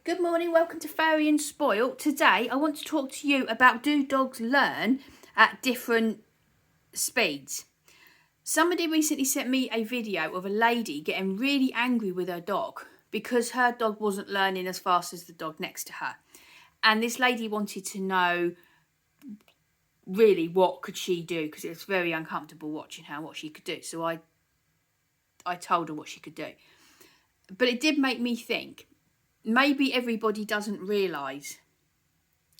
Good morning, welcome to Furry and Spoilt. Today I want to talk to you about, do dogs learn at different speeds? Somebody recently sent me a video of a lady getting really angry with her dog because her dog wasn't learning as fast as the dog next to her. And this lady wanted to know really what could she do, because it was very uncomfortable watching her, what she could do. So I told her what she could do. But it did make me think, maybe everybody doesn't realise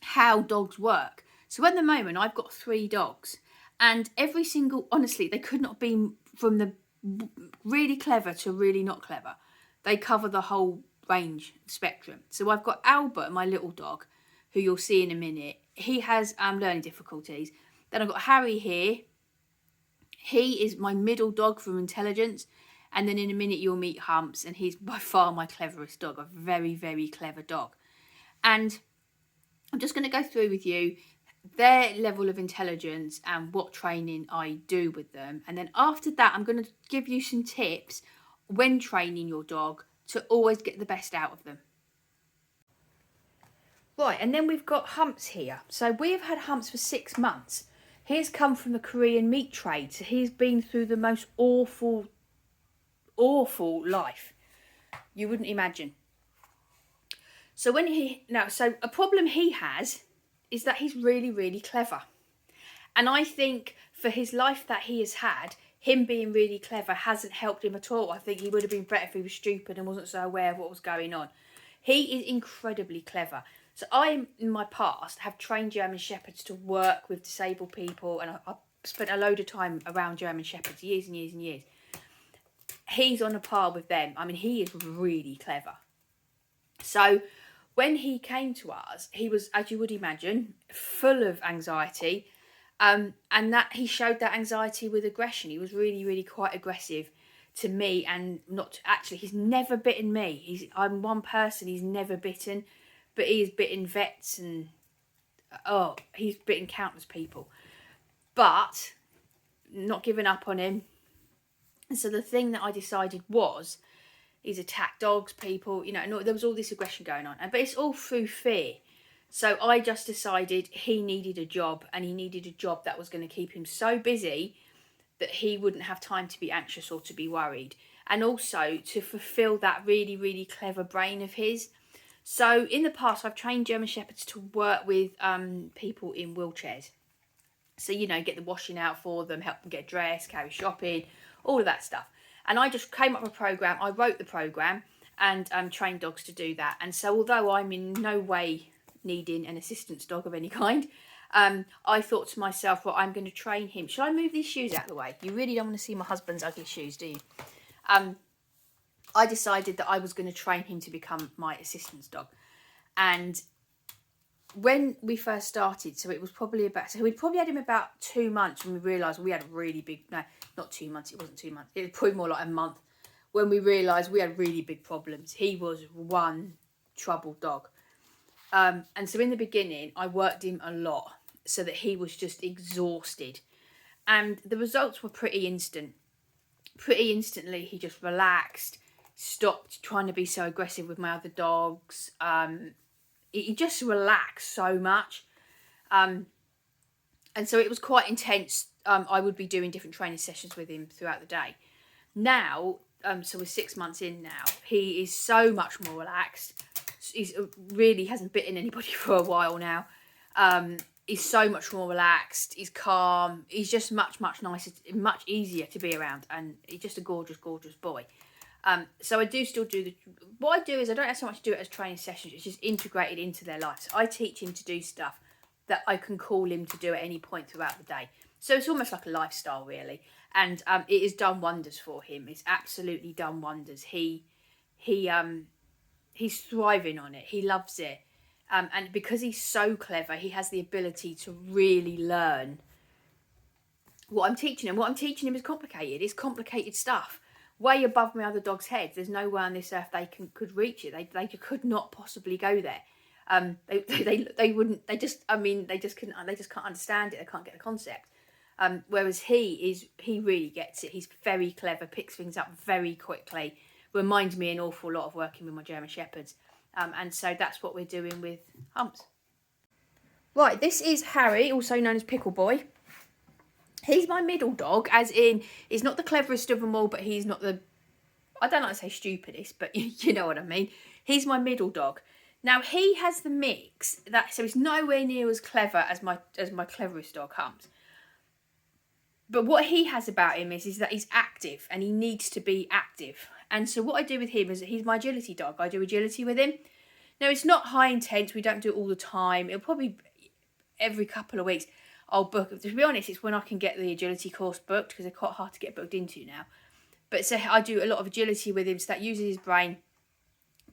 how dogs work. So at the moment, I've got 3 dogs, and every single, honestly, they could not be from the really clever to really not clever. They cover the whole range spectrum. So I've got Albert, my little dog, who you'll see in a minute. He has learning difficulties. Then I've got Harry here. He is my middle dog for intelligence. And then in a minute you'll meet Humps, and he's by far my cleverest dog, a very, very clever dog. And I'm just going to go through with you their level of intelligence and what training I do with them. And then after that, I'm going to give you some tips when training your dog to always get the best out of them. Right, and then we've got Humps here. So we've had Humps for 6 months. He's come from the Korean meat trade, so he's been through the most awful life you wouldn't imagine. So a problem he has is that he's really, really clever. And I think for his life that he has had, him being really clever hasn't helped him at all. I think he would have been better if he was stupid and wasn't so aware of what was going on. He is incredibly clever. So I, in my past, have trained German Shepherds to work with disabled people, and I've spent a load of time around German Shepherds, years and years and years. He's on a par with them. I mean, he is really clever. So when he came to us, he was, as you would imagine, full of anxiety. And that he showed that anxiety with aggression. He was really, really quite aggressive to me, and he's never bitten me. I'm one person he's never bitten, but he has bitten vets and, he's bitten countless people. But not giving up on him. And so the thing that I decided was, he's attacked dogs, people, there was all this aggression going on. But it's all through fear. So I just decided he needed a job, and he needed a job that was going to keep him so busy that he wouldn't have time to be anxious or to be worried. And also to fulfill that really, really clever brain of his. So in the past, I've trained German Shepherds to work with people in wheelchairs. So, get the washing out for them, help them get dressed, carry shopping, all of that stuff. And I just came up with a program. I wrote the program and trained dogs to do that. And so although I'm in no way needing an assistance dog of any kind, I thought to myself, well, I'm going to train him. Shall I move these shoes out of the way? You really don't want to see my husband's ugly shoes, do you? I decided that I was going to train him to become my assistance dog. And when we first started, so it was probably we'd probably had him about 2 months when we realised we had a really big, no, not 2 months, it wasn't 2 months, it was probably more like a month, when we realised we had really big problems. He was one troubled dog. And so in the beginning, I worked him a lot so that he was just exhausted. And the results were pretty instant. Pretty instantly, he just relaxed, stopped trying to be so aggressive with my other dogs. He just relaxed so much. And so it was quite intense. I would be doing different training sessions with him throughout the day. Now, so we're 6 months in now, he is so much more relaxed. He's really hasn't bitten anybody for a while now. He's so much more relaxed. He's calm. He's just much, much nicer, much easier to be around. And he's just a gorgeous, gorgeous boy. So I do still do what I do is I don't have so much to do it as training sessions. It's just integrated into their life. So I teach him to do stuff that I can call him to do at any point throughout the day. So it's almost like a lifestyle, really. And it has done wonders for him. It's absolutely done wonders. He's thriving on it. He loves it. And because he's so clever, he has the ability to really learn what I'm teaching him. What I'm teaching him is complicated. It's complicated stuff. Way above my other dogs' heads. There's no way on this earth they could reach it. They could not possibly go there. They wouldn't. They just couldn't. They just can't understand it. They can't get the concept. Whereas he really gets it. He's very clever. Picks things up very quickly. Reminds me an awful lot of working with my German Shepherds. And so that's what we're doing with Humps. Right, this is Harry, also known as Pickle Boy. He's my middle dog, as in, he's not the cleverest of them all, but he's not the, I don't like to say stupidest, but you know what I mean. He's my middle dog. Now, he has the mix, so he's nowhere near as clever as my cleverest dog, Humps. But what he has about him is that he's active, and he needs to be active. And so what I do with him is, he's my agility dog. I do agility with him. Now, it's not high intense. We don't do it all the time. It'll probably every couple of weeks I'll book. To be honest, it's when I can get the agility course booked, because they're quite hard to get booked into now. But so I do a lot of agility with him, so that uses his brain,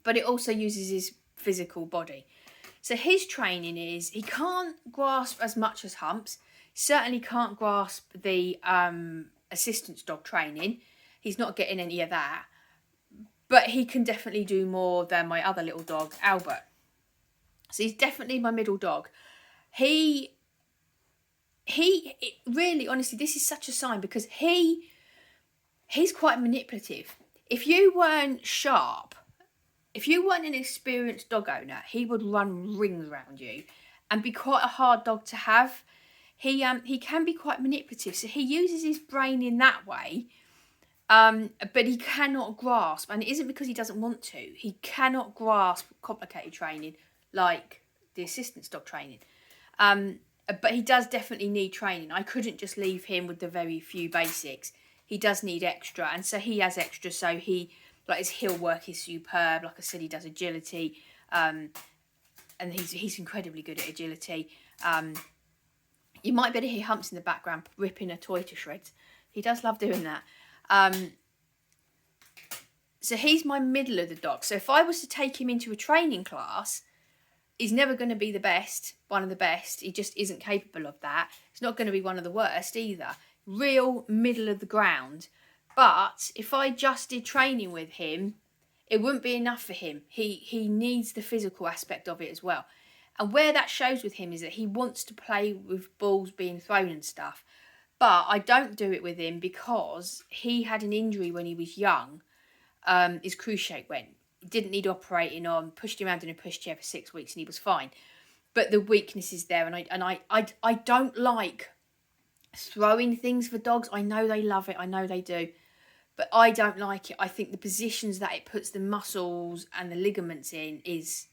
but it also uses his physical body. So his training is, he can't grasp as much as Humps. Certainly can't grasp the assistance dog training. He's not getting any of that. But he can definitely do more than my other little dog, Albert. So he's definitely my middle dog. He really, honestly, this is such a sign, because he's quite manipulative. If you weren't sharp, if you weren't an experienced dog owner, he would run rings around you and be quite a hard dog to have. He can be quite manipulative, so he uses his brain in that way. But he cannot grasp, and it isn't because he doesn't want to. He cannot grasp complicated training like the assistance dog training. But he does definitely need training. I couldn't just leave him with the very few basics. He does need extra, and so he has extra. So his heel work is superb. Like I said, he does agility, and he's incredibly good at agility. You might be able to hear Humps in the background ripping a toy to shreds. He does love doing that. So he's my middle of the dog. So if I was to take him into a training class, he's never going to be the best, one of the best. He just isn't capable of that. He's not going to be one of the worst either. Real middle of the ground. But if I just did training with him, it wouldn't be enough for him. He needs the physical aspect of it as well. And where that shows with him is that he wants to play with balls being thrown and stuff. But I don't do it with him because he had an injury when he was young. His cruciate went. He didn't need operating on. Pushed him around in a pushchair for 6 weeks and he was fine. But the weakness is there, and I don't like throwing things for dogs. I know they love it. I know they do. But I don't like it. I think the positions that it puts the muscles and the ligaments in is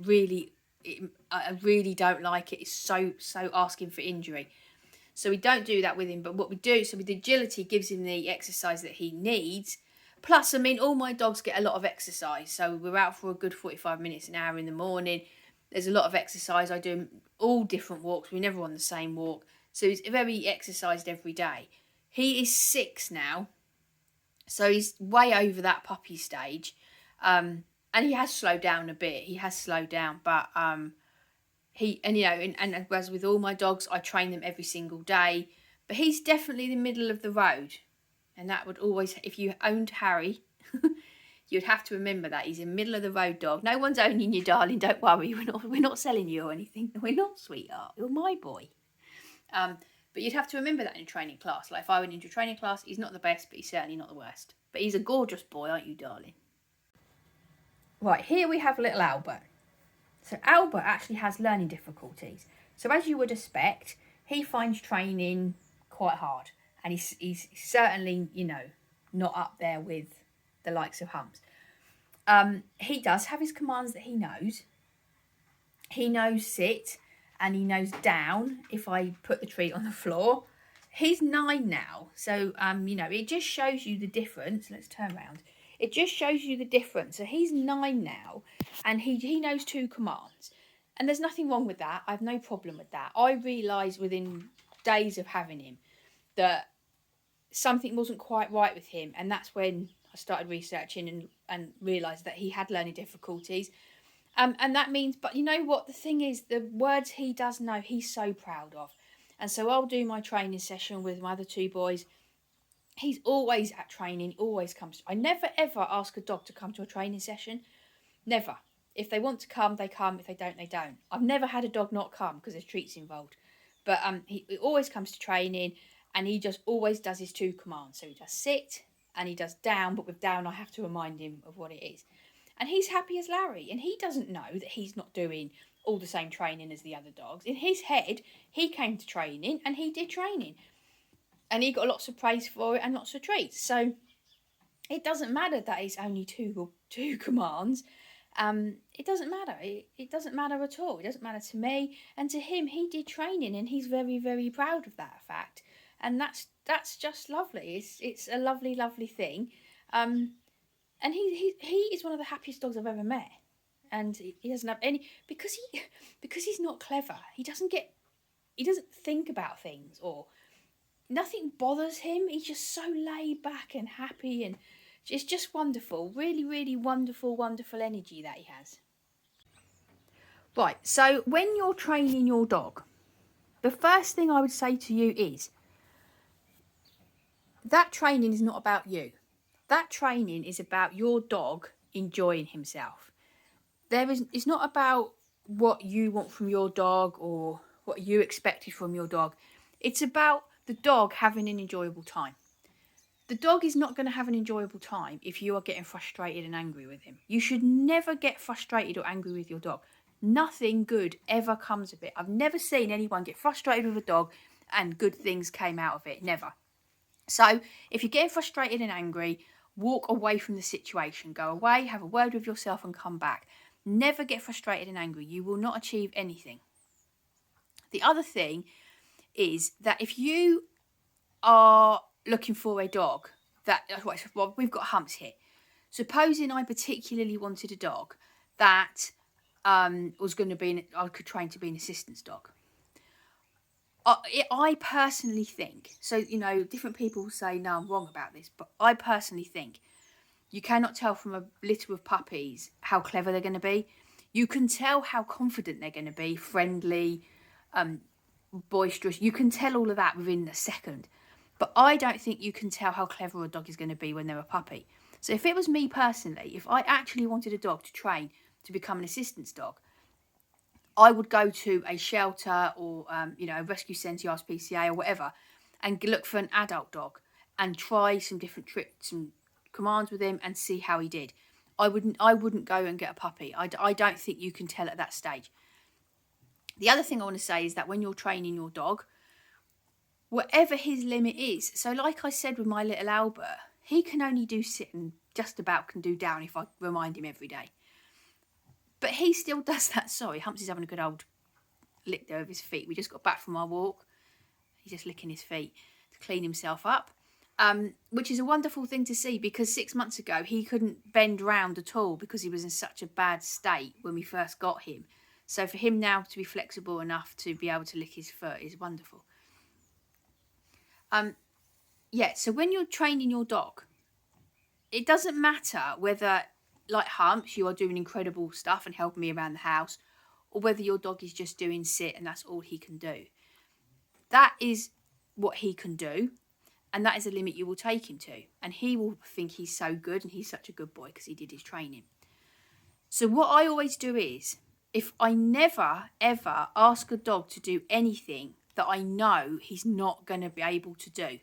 really... I really don't like it. It's so asking for injury. So we don't do that with him. But what we do, so with agility, gives him the exercise that he needs. Plus, I mean, all my dogs get a lot of exercise. So we're out for a good 45 minutes, an hour in the morning. There's a lot of exercise. I do all different walks. We're never on the same walk. So he's very exercised every day. He is 6 now. So he's way over that puppy stage. And he has slowed down a bit. He has slowed down, but and as with all my dogs, I train them every single day. But he's definitely the middle of the road, and that would always, if you owned Harry, you'd have to remember that he's a middle of the road dog. No one's owning you, darling. Don't worry. We're not selling you or anything. We're not, sweetheart. You're my boy. But you'd have to remember that in a training class. Like if I went into a training class, he's not the best, but he's certainly not the worst. But he's a gorgeous boy, aren't you, darling? Right, here we have little Albert. So Albert actually has learning difficulties. So as you would expect, he finds training quite hard. And he's certainly, not up there with the likes of Humps. He does have his commands that he knows. He knows sit and he knows down if I put the treat on the floor. He's 9 now. So, it just shows you the difference. Let's turn around. It just shows you the difference. So he's 9 now, and he knows 2 commands. And there's nothing wrong with that. I have no problem with that. I realised within days of having him that something wasn't quite right with him. And that's when I started researching and realised that he had learning difficulties. And that means, but you know what? The thing is, the words he does know, he's so proud of. And so I'll do my training session with my other 2 boys. He's always at training, always comes. I never ever ask a dog to come to a training session. Never. If they want to come, they come. If they don't, they don't. I've never had a dog not come because there's treats involved. But he always comes to training, and he just always does his 2 commands. So he does sit and he does down, but with down I have to remind him of what it is. and he's happy as Larry, and he doesn't know that he's not doing all the same training as the other dogs. In his head, he came to training and he did training, and he got lots of praise for it and lots of treats. So it doesn't matter that it's only two commands. It doesn't matter. It doesn't matter at all. It doesn't matter to me, and to him, he did training, and he's very, very proud of that fact. And that's just lovely. It's a lovely, lovely thing. And he is one of the happiest dogs I've ever met. And he doesn't have any, because he's not clever. He doesn't think about things, or nothing bothers him. He's just so laid back and happy, and it's just wonderful. Really, really wonderful, wonderful energy that he has. Right, so when you're training your dog, the first thing I would say to you is that training is not about you. That training is about your dog enjoying himself. It's not about what you want from your dog or what you expected from your dog. It's about the dog having an enjoyable time. The dog is not going to have an enjoyable time if you are getting frustrated and angry with him. You should never get frustrated or angry with your dog. Nothing good ever comes of it. I've never seen anyone get frustrated with a dog and good things came out of it. Never. So if you're getting frustrated and angry, walk away from the situation. Go away, have a word with yourself and come back. Never get frustrated and angry. You will not achieve anything. The other thing is that if you are looking for a dog well, we've got Humps here. Supposing I particularly wanted a dog that was going to be, I could train to be an assistance dog. I personally think, so, different people say, no, I'm wrong about this, but I personally think you cannot tell from a litter of puppies how clever they're going to be. You can tell how confident they're going to be, friendly, boisterous. You can tell all of that within a second. But I don't think you can tell how clever a dog is going to be when they're a puppy. So if it was me personally, if I actually wanted a dog to train to become an assistance dog, I would go to a shelter or, a rescue centre, RSPCA or whatever, and look for an adult dog and try some different tricks and commands with him and see how he did. I wouldn't go and get a puppy. I don't think you can tell at that stage. The other thing I want to say is that when you're training your dog, whatever his limit is, so like I said with my little Albert, he can only do sit and just about can do down if I remind him every day. But he still does that. Sorry, Humps is having a good old lick there of his feet. We just got back from our walk. He's just licking his feet to clean himself up, which is a wonderful thing to see, because 6 months ago he couldn't bend round at all because he was in such a bad state when we first got him. So for him now to be flexible enough to be able to lick his foot is wonderful. So when you're training your dog, it doesn't matter whether, like Humps, you are doing incredible stuff and helping me around the house, or whether your dog is just doing sit and that's all he can do. That is what he can do, and that is a limit you will take him to. And he will think he's so good and he's such a good boy because he did his training. So what I always do is, if I never, ever ask a dog to do anything that I know he's not going to be able to do.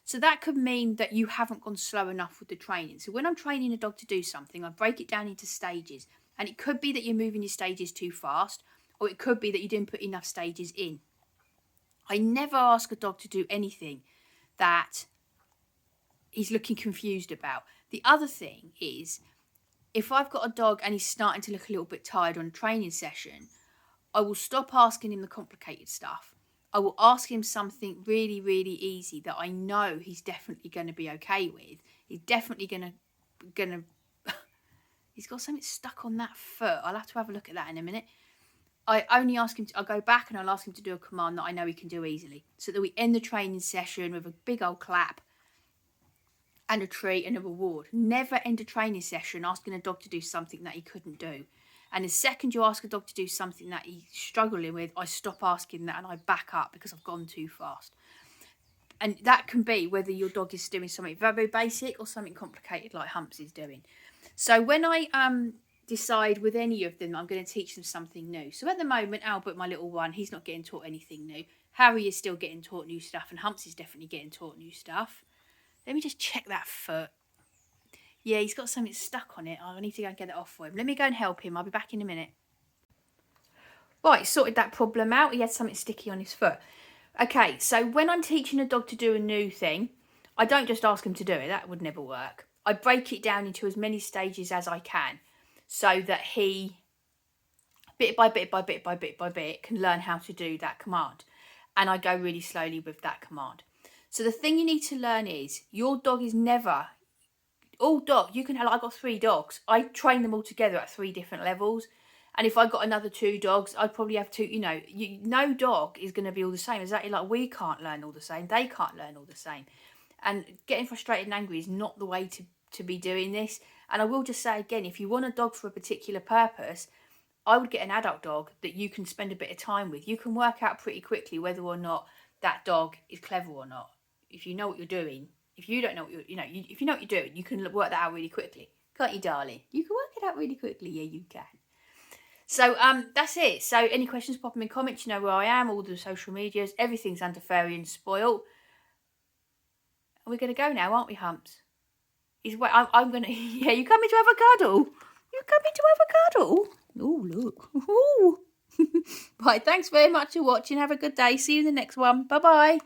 So that could mean that you haven't gone slow enough with the training. So when I'm training a dog to do something, I break it down into stages. And it could be that you're moving your stages too fast, or it could be that you didn't put enough stages in. I never ask a dog to do anything that he's looking confused about. The other thing is, if I've got a dog and he's starting to look a little bit tired on a training session, I will stop asking him the complicated stuff. I will ask him something really, really easy that I know he's definitely going to be okay with. He's definitely going to he's got something stuck on that foot. I'll have to have a look at that in a minute. I only ask him I'll go back and I'll ask him to do a command that I know he can do easily, so that we end the training session with a big old clap and a treat and a reward. Never end a training session asking a dog to do something that he couldn't do. And the second you ask a dog to do something that he's struggling with, I stop asking that and I back up because I've gone too fast. And that can be whether your dog is doing something very basic or something complicated like Humps is doing. So when I decide with any of them, I'm going to teach them something new. So at the moment, Albert, my little one, he's not getting taught anything new. Harry is still getting taught new stuff, and Humps is definitely getting taught new stuff. Let me just check that foot. Yeah, he's got something stuck on it. I need to go and get it off for him. Let me go and help him. I'll be back in a minute. Right, sorted that problem out. He had something sticky on his foot. Okay, so when I'm teaching a dog to do a new thing, I don't just ask him to do it. That would never work. I break it down into as many stages as I can so that he, bit by bit by bit by bit by bit, can learn how to do that command. And I go really slowly with that command. So the thing you need to learn is your dog is never... All dog, you can have, I've got 3 dogs. I train them all together at 3 different levels. And if I got another 2 dogs, I'd probably have 2, no dog is going to be all the same. Exactly like we can't learn all the same. They can't learn all the same. And getting frustrated and angry is not the way to be doing this. And I will just say again, if you want a dog for a particular purpose, I would get an adult dog that you can spend a bit of time with. You can work out pretty quickly whether or not that dog is clever or not. If you know what you're doing. If you don't know what if you know what you're doing, you can work that out really quickly. Can't you, darling? You can work it out really quickly. Yeah, you can. So that's it. So any questions, pop them in comments. You know where I am, all the social medias. Everything's under Furry and Spoilt. And we're going to go now, aren't we, Humps? I'm going to... Yeah, you coming to have a cuddle? You coming to have a cuddle? Oh, look. Ooh. Right, thanks very much for watching. Have a good day. See you in the next one. Bye-bye.